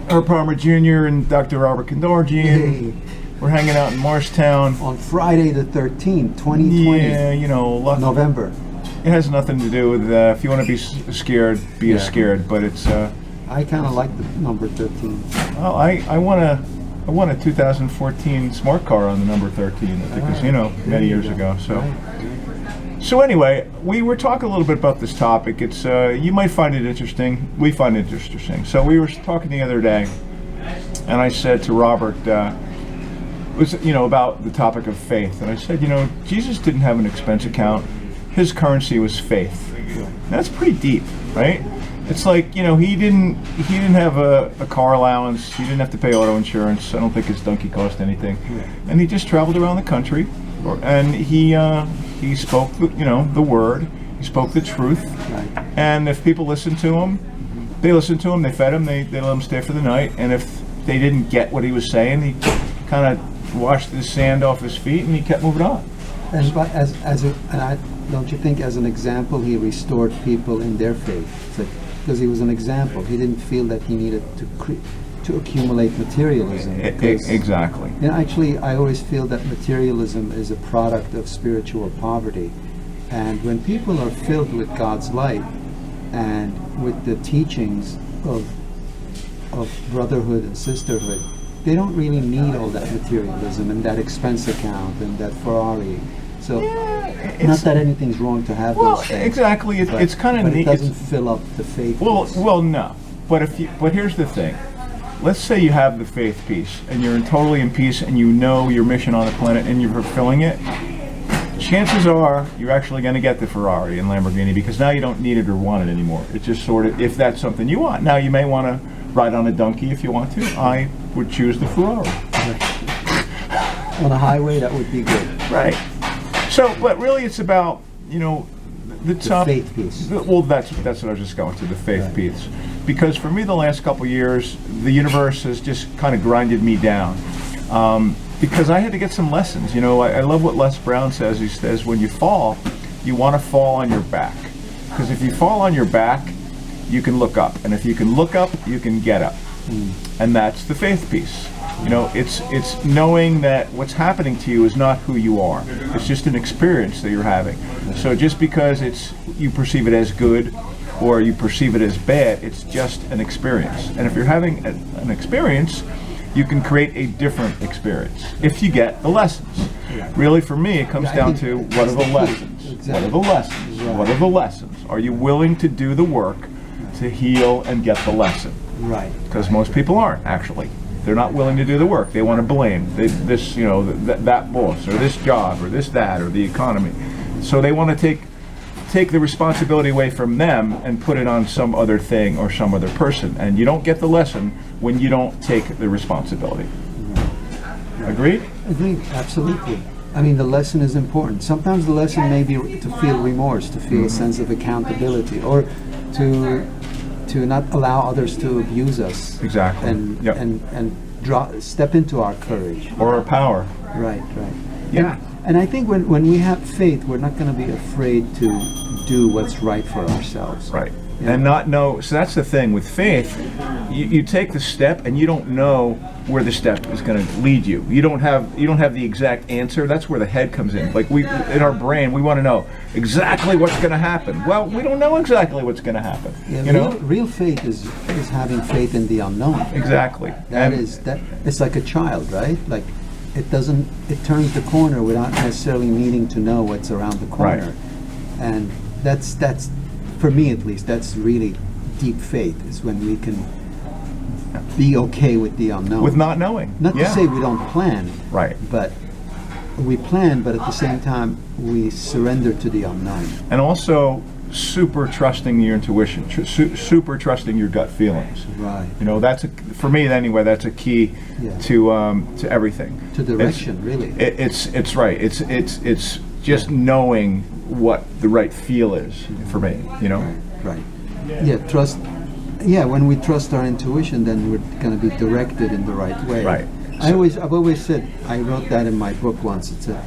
Herb Palmer Jr. and Dr. Robert Condorji. Hey. We're hanging out in Morristown. On Friday the 13th, 2020. Yeah, you know, November. It has nothing to do with, if you want to be scared, be scared, but it's... I kind of like the number 13. Well, I won a 2014 smart car on the number 13 at the casino many years ago. So anyway, we were talking a little bit about this topic. It's you might find it interesting. We find it interesting. So we were talking the other day, and I said to Robert, about the topic of faith, and I said, Jesus didn't have an expense account. His currency was faith. That's pretty deep, right? It's like, he didn't have a car allowance. He didn't have to pay auto insurance. I don't think his donkey cost anything. And he just traveled around the country, and he spoke the word. He spoke the truth. And if people listened to him, they listened to him. They fed him. They let him stay for the night. And if they didn't get what he was saying, he kind of washed the sand off his feet and he kept moving on. Don't you think, as an example, he restored people in their faith? Because he was an example. He didn't feel that he needed to accumulate materialism. Exactly. And actually, I always feel that materialism is a product of spiritual poverty. And when people are filled with God's light and with the teachings of brotherhood and sisterhood, they don't really need all that materialism and that expense account and that Ferrari. So, not that anything's wrong to have those things. Exactly. It's kind of neat. It doesn't fill up the faith. Well, no. But here's the thing. Let's say you have the faith piece, and you're totally in peace, and you know your mission on the planet, and you're fulfilling it. Chances are you're actually going to get the Ferrari and Lamborghini because now you don't need it or want it anymore. It's just sort of, if that's something you want. Now you may want to ride on a donkey if you want to. I would choose the Ferrari. On a highway, that would be good. Right. So, but really, it's about the faith piece. Well, that's what I was just going to, the faith piece. Because for me, the last couple years, the universe has just kind of grinded me down. Because I had to get some lessons. I love what Les Brown says. He says, when you fall, you want to fall on your back. Because if you fall on your back, you can look up. And if you can look up, you can get up. And that's the faith piece. It's knowing that what's happening to you is not who you are. It's just an experience that you're having. So just because you perceive it as good or you perceive it as bad, it's just an experience. And if you're having an experience, you can create a different experience if you get the lessons. Really, for me, it comes down to what are the lessons? Exactly. What are the lessons? Right. What are the lessons? Are you willing to do the work to heal and get the lesson? Right. Because most people aren't, actually. They're not willing to do the work. They want to blame that boss or this job or that or the economy. So they want to take the responsibility away from them and put it on some other thing or some other person. And you don't get the lesson when you don't take the responsibility. Right. Agreed? Agreed, absolutely. I mean, the lesson is important. Sometimes the lesson may be to feel remorse, to feel a sense of accountability, or to not allow others to abuse us. Exactly. And step into our courage. Or our power. Right. Yeah. And I think when we have faith, we're not going to be afraid to do what's right for ourselves. Right. Yeah. And not know. So that's the thing with faith. You take the step, and you don't know where the step is going to lead you. You don't have the exact answer. That's where the head comes in. Like in our brain, we want to know exactly what's going to happen. Well, we don't know exactly what's going to happen. Yeah, real faith is having faith in the unknown. Exactly. That it's like a child, right? Like it turns the corner without necessarily needing to know what's around the corner. Right. And that's for me at least, that's really deep faith, is when we can be okay with the unknown. With not knowing. Not to say we don't plan. Right. But we plan, but at the same time, we surrender to the unknown. And also, super trusting your intuition, super trusting your gut feelings. Right. For me anyway, that's a key to everything. To direction, really. It's right. It's just knowing what the right feel is for me. Right. Yeah. Trust. Yeah. When we trust our intuition, then we're going to be directed in the right way. Right. I've always said, I wrote that in my book once. It's a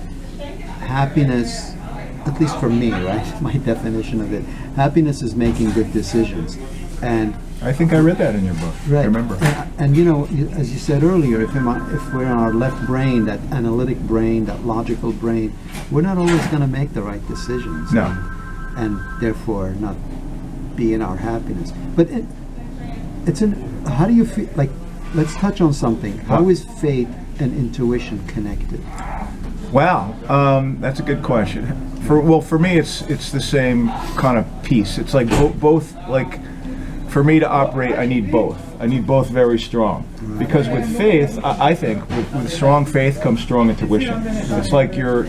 happiness. At least for me, right? My definition of it. Happiness is making good decisions. And I think I read that in your book. right. I remember. And you know, as you said earlier, if we're in our left brain, that analytic brain, that logical brain, we're not always going to make the right decisions. No. And therefore not be in our happiness. But how do you feel, like, let's touch on something. How is faith and intuition connected? Wow, that's a good question. For me, it's the same kind of piece. It's like both. Like, for me to operate, I need both. I need both very strong. Because with faith, I think with strong faith comes strong intuition. It's like you're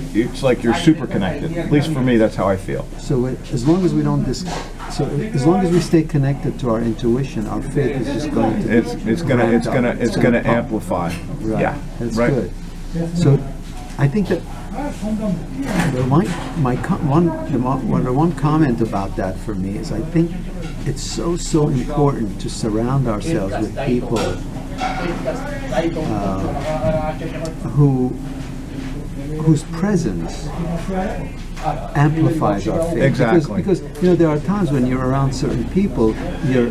super connected. At least for me, that's how I feel. So as long as we don't as long as we stay connected to our intuition, our faith is just going to It's gonna amplify. Right. Yeah, That's right. good. So I think that one comment about that for me is, I think it's so important to surround ourselves with people whose presence amplifies our faith. Exactly. Because you know, there are times when you're around certain people, your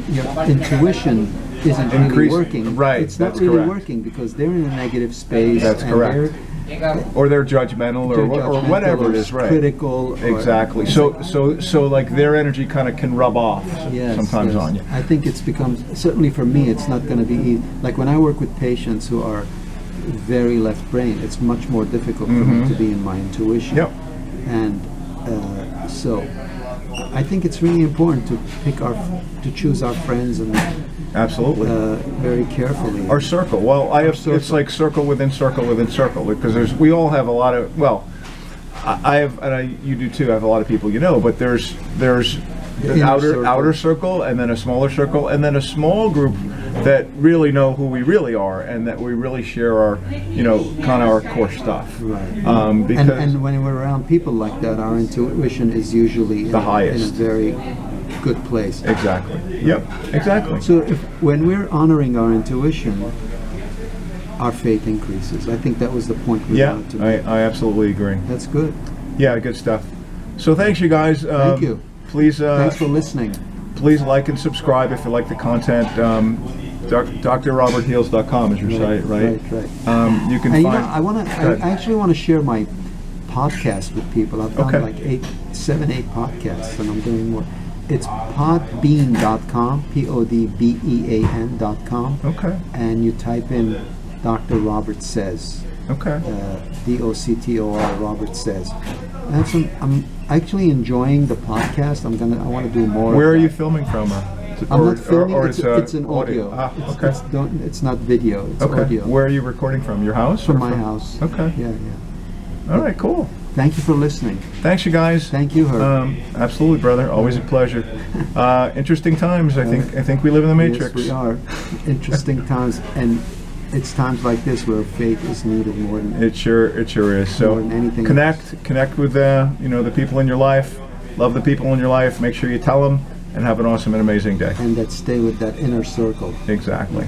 intuition isn't really Increase- working. right, It's not that's really correct. working because they're in a negative space. That's and correct. Or they're judgmental, they're or judgmental whatever or it is, right? critical. Exactly. So like their energy kind of can rub off sometimes on you. I think it's become, certainly for me, it's not going to be easy. Like when I work with patients who are very left brain, it's much more difficult for me to be in my intuition. Yep. And so I think it's really important to choose our friends and Absolutely. very carefully. Our circle. Well, it's like circle within circle within circle, because we all have a lot of, well, I have, and you do too. I have a lot of people, you know, but there's the inner outer circle. circle, and then a smaller circle, and then a small group that really know who we really are, and that we really share our, kind of our core stuff. Right. Because and when we're around people like that, our intuition is usually The highest. in a very good place. exactly. Yep. Exactly. So when we're honoring our intuition, our faith increases. I think that was the point we Yeah, wanted to make. I absolutely agree. That's good. Yeah, good stuff. So thanks, you guys. Thank you. Please. Thanks for listening. Please like and subscribe if you like the content. drrobertheals.com is your site, right? Right. You can And find. I actually want to share my podcast with people. I've done Okay. like 7, 8 podcasts, and I'm doing more. It's podbean.com, podbean.com. Okay. And you type in Dr. Robert Says, Okay. DOCTOR, Robert Says. I'm actually enjoying the podcast. I want to do more. Where of are that. you filming from? I'm not filming. Or It's an audio. Ah, okay. It's not video. It's Okay. audio. Where are you recording from? Your house? From or my house. Okay. Yeah. All right. Cool. Thank you for listening. Thanks, you guys. Thank you, Herb. Absolutely, brother. Always a pleasure. Interesting times. I think we live in the Matrix. Yes, we are. Interesting times, and it's times like this where faith is needed more than It sure is. So More than anything connect with the people in your life. Love the people in your life. Make sure you tell them, and have an awesome and amazing day. and that stay with that inner circle. Exactly.